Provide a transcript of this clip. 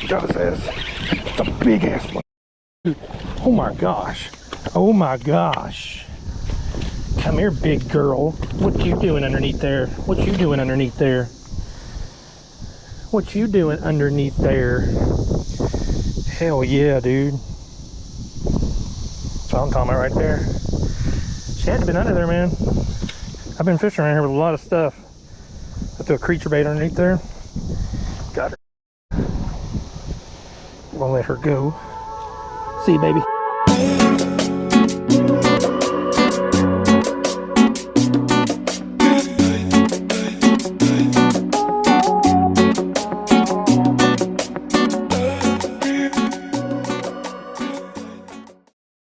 John says. It's a big ass one. Oh my gosh. Oh my gosh. Come here, big girl. What you doing underneath there? What you doing underneath there? What you doing underneath there? Hell yeah, dude. That's what I'm talking about right there. She had to have been under there, man. I've been fishing around here with a lot of stuff. I threw a creature bait underneath there. Got her. I'm gonna let her go. See you, baby.